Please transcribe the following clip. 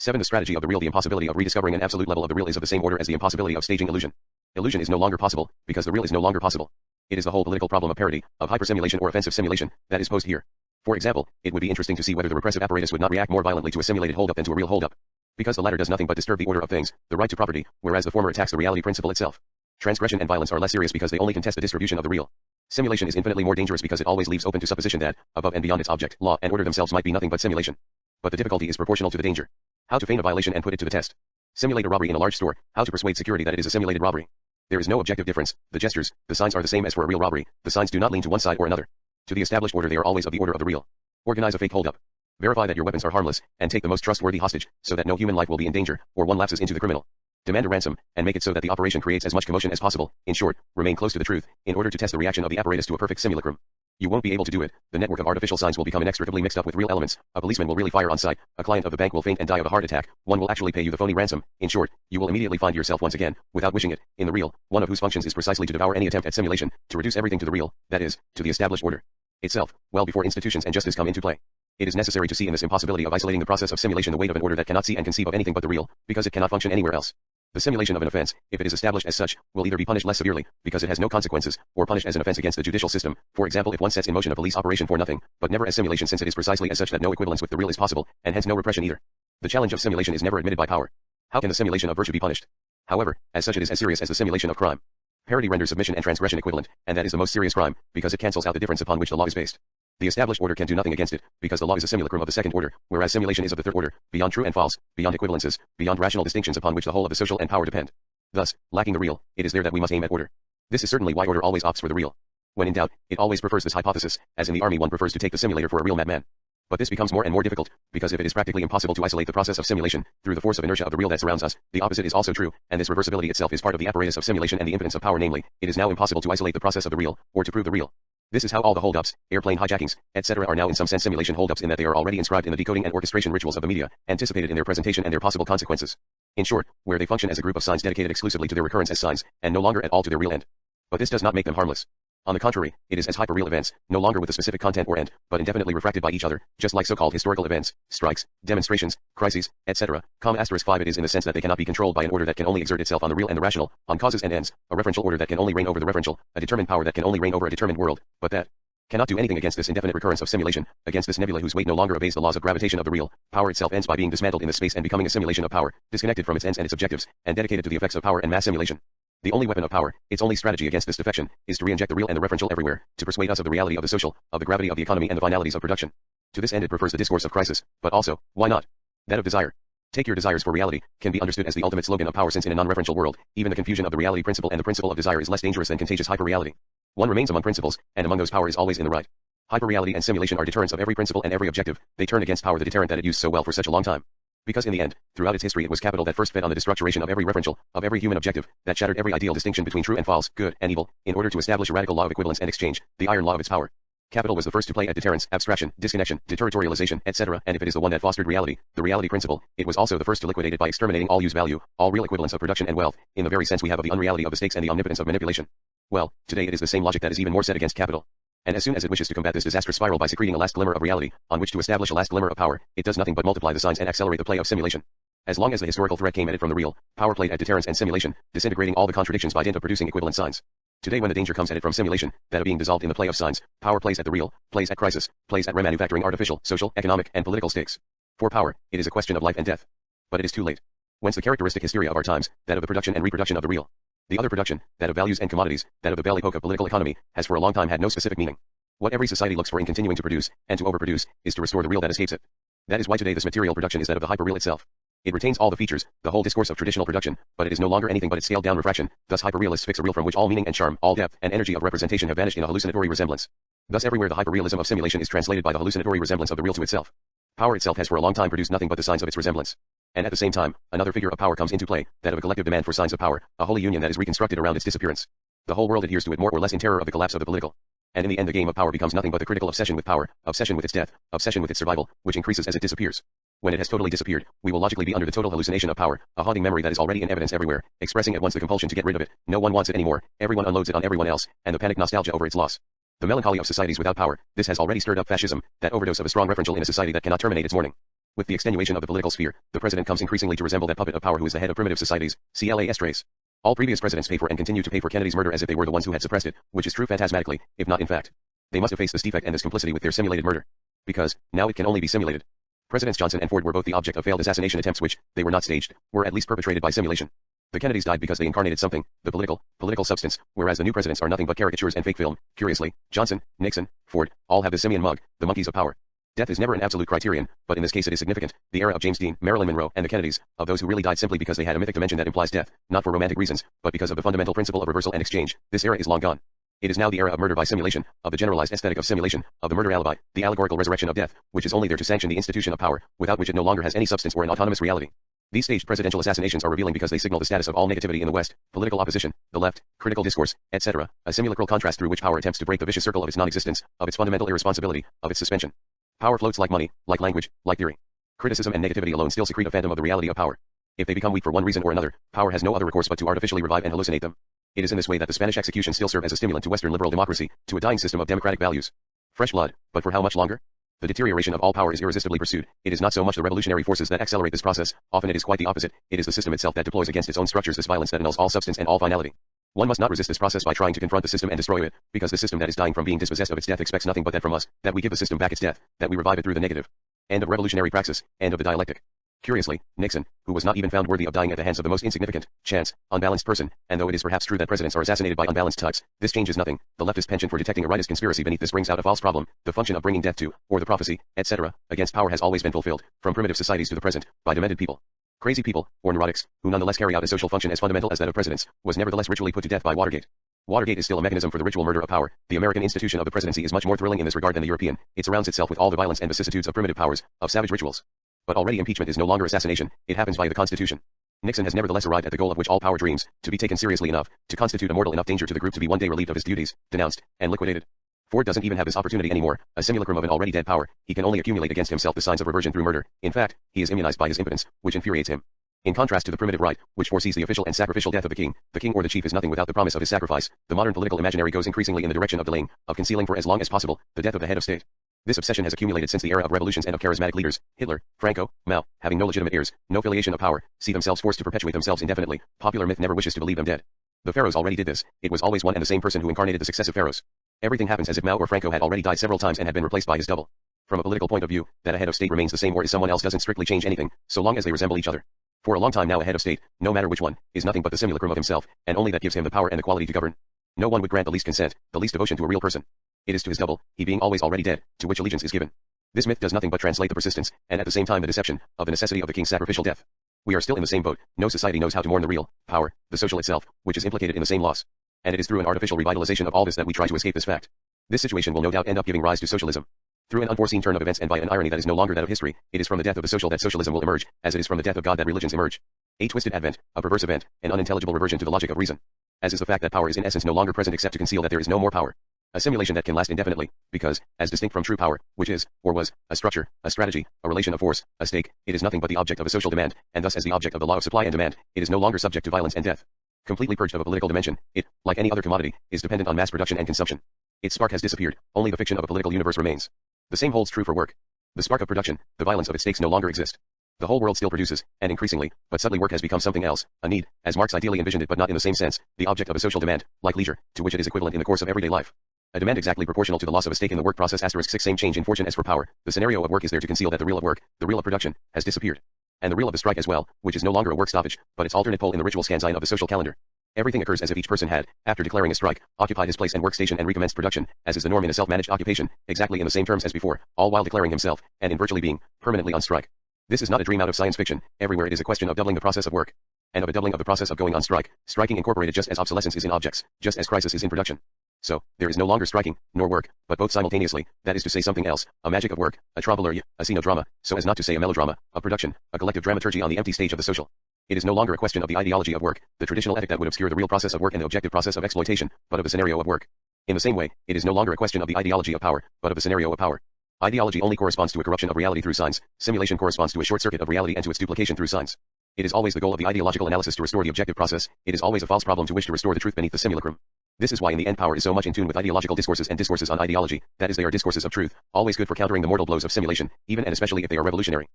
7. The strategy of the real. The impossibility of rediscovering an absolute level of the real is of the same order as the impossibility of staging illusion. Illusion is no longer possible, because the real is no longer possible. It is the whole political problem of parody, of hypersimulation or offensive simulation, that is posed here. For example, it would be interesting to see whether the repressive apparatus would not react more violently to a simulated holdup than to a real holdup. Because the latter does nothing but disturb the order of things, the right to property, whereas the former attacks the reality principle itself. Transgression and violence are less serious because they only contest the distribution of the real. Simulation is infinitely more dangerous because it always leaves open to supposition that, above and beyond its object, law and order themselves might be nothing but simulation. But the difficulty is proportional to the danger. How to feign a violation and put it to the test. Simulate a robbery in a large store. How to persuade security that it is a simulated robbery. There is no objective difference. The gestures, the signs are the same as for a real robbery. The signs do not lean to one side or another. To the established order they are always of the order of the real. Organize a fake holdup. Verify that your weapons are harmless, and take the most trustworthy hostage, so that no human life will be in danger, or one lapses into the criminal. Demand a ransom, and make it so that the operation creates as much commotion as possible. In short, remain close to the truth, in order to test the reaction of the apparatus to a perfect simulacrum. You won't be able to do it. The network of artificial signs will become inextricably mixed up with real elements. A policeman will really fire on sight. A client of the bank will faint and die of a heart attack. One will actually pay you the phony ransom. In short, you will immediately find yourself once again, without wishing it, in the real, one of whose functions is precisely to devour any attempt at simulation, to reduce everything to the real, that is, to the established order itself, well before institutions and justice come into play. It is necessary to see in this impossibility of isolating the process of simulation the weight of an order that cannot see and conceive of anything but the real, because it cannot function anywhere else. The simulation of an offense, if it is established as such, will either be punished less severely, because it has no consequences, or punished as an offense against the judicial system. For example, if one sets in motion a police operation for nothing, but never as simulation, since it is precisely as such that no equivalence with the real is possible, and hence no repression either. The challenge of simulation is never admitted by power. How can the simulation of virtue be punished? However, as such it is as serious as the simulation of crime. Parody renders submission and transgression equivalent, and that is the most serious crime, because it cancels out the difference upon which the law is based. The established order can do nothing against it, because the law is a simulacrum of the second order, whereas simulation is of the third order, beyond true and false, beyond equivalences, beyond rational distinctions upon which the whole of the social and power depend. Thus, lacking the real, it is there that we must aim at order. This is certainly why order always opts for the real. When in doubt, it always prefers this hypothesis, as in the army one prefers to take the simulator for a real madman. But this becomes more and more difficult, because if it is practically impossible to isolate the process of simulation, through the force of inertia of the real that surrounds us, the opposite is also true, and this reversibility itself is part of the apparatus of simulation and the impotence of power, namely, it is now impossible to isolate the process of the real, or to prove the real. This is how all the holdups, airplane hijackings, etc. are now in some sense simulation holdups in that they are already inscribed in the decoding and orchestration rituals of the media, anticipated in their presentation and their possible consequences. In short, where they function as a group of signs dedicated exclusively to their recurrence as signs, and no longer at all to their real end. But this does not make them harmless. On the contrary, it is as hyper-real events, no longer with a specific content or end, but indefinitely refracted by each other, just like so-called historical events, strikes, demonstrations, crises, etc. 5 It is in the sense that they cannot be controlled by an order that can only exert itself on the real and the rational, on causes and ends, a referential order that can only reign over the referential, a determined power that can only reign over a determined world, but that cannot do anything against this indefinite recurrence of simulation, against this nebula whose weight no longer obeys the laws of gravitation of the real. Power itself ends by being dismantled in the space and becoming a simulation of power, disconnected from its ends and its objectives, and dedicated to the effects of power and mass simulation. The only weapon of power, its only strategy against this defection, is to re-inject the real and the referential everywhere, to persuade us of the reality of the social, of the gravity of the economy and the finalities of production. To this end it prefers the discourse of crisis, but also, why not, that of desire. Take your desires for reality, can be understood as the ultimate slogan of power, since in a non-referential world, even the confusion of the reality principle and the principle of desire is less dangerous than contagious hyper-reality. One remains among principles, and among those power is always in the right. Hyper-reality and simulation are deterrents of every principle and every objective. They turn against power the deterrent that it used so well for such a long time. Because in the end, throughout its history it was capital that first fed on the destructuration of every referential, of every human objective, that shattered every ideal distinction between true and false, good and evil, in order to establish a radical law of equivalence and exchange, the iron law of its power. Capital was the first to play at deterrence, abstraction, disconnection, deterritorialization, etc., and if it is the one that fostered reality, the reality principle, it was also the first to liquidate it by exterminating all use value, all real equivalence of production and wealth, in the very sense we have of the unreality of the stakes and the omnipotence of manipulation. Well, today it is the same logic that is even more set against capital. And as soon as it wishes to combat this disastrous spiral by secreting a last glimmer of reality, on which to establish a last glimmer of power, it does nothing but multiply the signs and accelerate the play of simulation. As long as the historical threat came at it from the real, power played at deterrence and simulation, disintegrating all the contradictions by dint of producing equivalent signs. Today when the danger comes at it from simulation, that of being dissolved in the play of signs, power plays at the real, plays at crisis, plays at remanufacturing artificial, social, economic, and political stakes. For power, it is a question of life and death. But it is too late. Whence the characteristic hysteria of our times, that of the production and reproduction of the real. The other production, that of values and commodities, that of the belle epoque of political economy, has for a long time had no specific meaning. What every society looks for in continuing to produce, and to overproduce, is to restore the real that escapes it. That is why today this material production is that of the hyper-real itself. It retains all the features, the whole discourse of traditional production, but it is no longer anything but its scaled-down refraction. Thus hyper-realists fix a real from which all meaning and charm, all depth and energy of representation have vanished in a hallucinatory resemblance. Thus everywhere the hyper-realism of simulation is translated by the hallucinatory resemblance of the real to itself. Power itself has for a long time produced nothing but the signs of its resemblance. And at the same time, another figure of power comes into play, that of a collective demand for signs of power, a holy union that is reconstructed around its disappearance. The whole world adheres to it more or less in terror of the collapse of the political. And in the end the game of power becomes nothing but the critical obsession with power, obsession with its death, obsession with its survival, which increases as it disappears. When it has totally disappeared, we will logically be under the total hallucination of power, a haunting memory that is already in evidence everywhere, expressing at once the compulsion to get rid of it. No one wants it anymore, everyone unloads it on everyone else, and the panic nostalgia over its loss. The melancholy of societies without power, this has already stirred up fascism, that overdose of a strong referential in a society that cannot terminate its mourning. With the extenuation of the political sphere, the president comes increasingly to resemble that puppet of power who is the head of primitive societies, CLAS trace. All previous presidents pay for and continue to pay for Kennedy's murder as if they were the ones who had suppressed it, which is true phantasmatically, if not in fact. They must efface this defect and this complicity with their simulated murder. Because, now it can only be simulated. Presidents Johnson and Ford were both the object of failed assassination attempts which, they were not staged, were at least perpetrated by simulation. The Kennedys died because they incarnated something, the political substance, whereas the new presidents are nothing but caricatures and fake film. Curiously, Johnson, Nixon, Ford, all have the simian mug, the monkeys of power. Death is never an absolute criterion, but in this case it is significant. The era of James Dean, Marilyn Monroe, and the Kennedys, of those who really died simply because they had a mythic dimension that implies death, not for romantic reasons, but because of the fundamental principle of reversal and exchange, this era is long gone. It is now the era of murder by simulation, of the generalized aesthetic of simulation, of the murder alibi, the allegorical resurrection of death, which is only there to sanction the institution of power, without which it no longer has any substance or an autonomous reality. These staged presidential assassinations are revealing because they signal the status of all negativity in the West, political opposition, the left, critical discourse, etc., a simulacral contrast through which power attempts to break the vicious circle of its non-existence, of its fundamental irresponsibility, of its suspension. Power floats like money, like language, like theory. Criticism and negativity alone still secrete a phantom of the reality of power. If they become weak for one reason or another, power has no other recourse but to artificially revive and hallucinate them. It is in this way that the Spanish executions still serve as a stimulant to Western liberal democracy, to a dying system of democratic values. Fresh blood, but for how much longer? The deterioration of all power is irresistibly pursued. It is not so much the revolutionary forces that accelerate this process, often it is quite the opposite. It is the system itself that deploys against its own structures this violence that annuls all substance and all finality. One must not resist this process by trying to confront the system and destroy it, because the system that is dying from being dispossessed of its death expects nothing but that from us, that we give the system back its death, that we revive it through the negative. End of revolutionary praxis, end of the dialectic. Curiously, Nixon, who was not even found worthy of dying at the hands of the most insignificant, chance, unbalanced person, and though it is perhaps true that presidents are assassinated by unbalanced types, this changes nothing. The leftist penchant for detecting a rightist conspiracy beneath this brings out a false problem. The function of bringing death to, or the prophecy, etc., against power has always been fulfilled, from primitive societies to the present, by demented people. Crazy people, or neurotics, who nonetheless carry out a social function as fundamental as that of presidents, was nevertheless ritually put to death by Watergate. Watergate is still a mechanism for the ritual murder of power. The American institution of the presidency is much more thrilling in this regard than the European. It surrounds itself with all the violence and vicissitudes of primitive powers, of savage rituals. But already impeachment is no longer assassination, it happens via the Constitution. Nixon has nevertheless arrived at the goal of which all power dreams, to be taken seriously enough, to constitute a mortal enough danger to the group to be one day relieved of his duties, denounced, and liquidated. Ford doesn't even have this opportunity anymore, a simulacrum of an already dead power. He can only accumulate against himself the signs of reversion through murder. In fact, he is immunized by his impotence, which infuriates him. In contrast to the primitive right, which foresees the official and sacrificial death of the king or the chief is nothing without the promise of his sacrifice, the modern political imaginary goes increasingly in the direction of delaying, of concealing for as long as possible, the death of the head of state. This obsession has accumulated since the era of revolutions and of charismatic leaders. Hitler, Franco, Mao, having no legitimate heirs, no affiliation of power, see themselves forced to perpetuate themselves indefinitely. Popular myth never wishes to believe them dead. The pharaohs already did this. It was always one and the same person who incarnated the successive pharaohs. Everything happens as if Mao or Franco had already died several times and had been replaced by his double. From a political point of view, that a head of state remains the same or is someone else doesn't strictly change anything, so long as they resemble each other. For a long time now a head of state, no matter which one, is nothing but the simulacrum of himself, and only that gives him the power and the quality to govern. No one would grant the least consent, the least devotion to a real person. It is to his double, he being always already dead, to which allegiance is given. This myth does nothing but translate the persistence, and at the same time the deception, of the necessity of the king's sacrificial death. We are still in the same boat. No society knows how to mourn the real power, the social itself, which is implicated in the same loss. And it is through an artificial revitalization of all this that we try to escape this fact. This situation will no doubt end up giving rise to socialism. Through an unforeseen turn of events and by an irony that is no longer that of history, it is from the death of the social that socialism will emerge, as it is from the death of God that religions emerge. A twisted advent, a perverse event, an unintelligible reversion to the logic of reason. As is the fact that power is in essence no longer present except to conceal that there is no more power. A simulation that can last indefinitely, because, as distinct from true power, which is, or was, a structure, a strategy, a relation of force, a stake, it is nothing but the object of a social demand, and thus as the object of the law of supply and demand, it is no longer subject to violence and death. Completely purged of a political dimension, it, like any other commodity, is dependent on mass production and consumption. Its spark has disappeared, only the fiction of a political universe remains. The same holds true for work. The spark of production, the violence of its stakes no longer exist. The whole world still produces, and increasingly, but subtly work has become something else, a need, as Marx ideally envisioned it but not in the same sense, the object of a social demand, like leisure, to which it is equivalent in the course of everyday life. A demand exactly proportional to the loss of a stake in the work process *6 same change in fortune as for power. The scenario of work is there to conceal that the real of work, the real of production, has disappeared. And the real of the strike as well, which is no longer a work stoppage, but its alternate pole in the ritual scansign of the social calendar. Everything occurs as if each person had, after declaring a strike, occupied his place and workstation and recommenced production, as is the norm in a self-managed occupation, exactly in the same terms as before, all while declaring himself, and in virtually being, permanently on strike. This is not a dream out of science fiction. Everywhere it is a question of doubling the process of work. And of a doubling of the process of going on strike, striking incorporated just as obsolescence is in objects, just as crisis is in production. So, there is no longer striking, nor work, but both simultaneously, that is to say something else, a magic of work, a trompe-l'oeil, a scenodrama, so as not to say a melodrama, a production, a collective dramaturgy on the empty stage of the social. It is no longer a question of the ideology of work, the traditional ethic that would obscure the real process of work and the objective process of exploitation, but of the scenario of work. In the same way, it is no longer a question of the ideology of power, but of the scenario of power. Ideology only corresponds to a corruption of reality through signs, simulation corresponds to a short circuit of reality and to its duplication through signs. It is always the goal of the ideological analysis to restore the objective process, it is always a false problem to wish to restore the truth beneath the simulacrum. This is why in the end power is so much in tune with ideological discourses and discourses on ideology, that is they are discourses of truth, always good for countering the mortal blows of simulation, even and especially if they are revolutionary.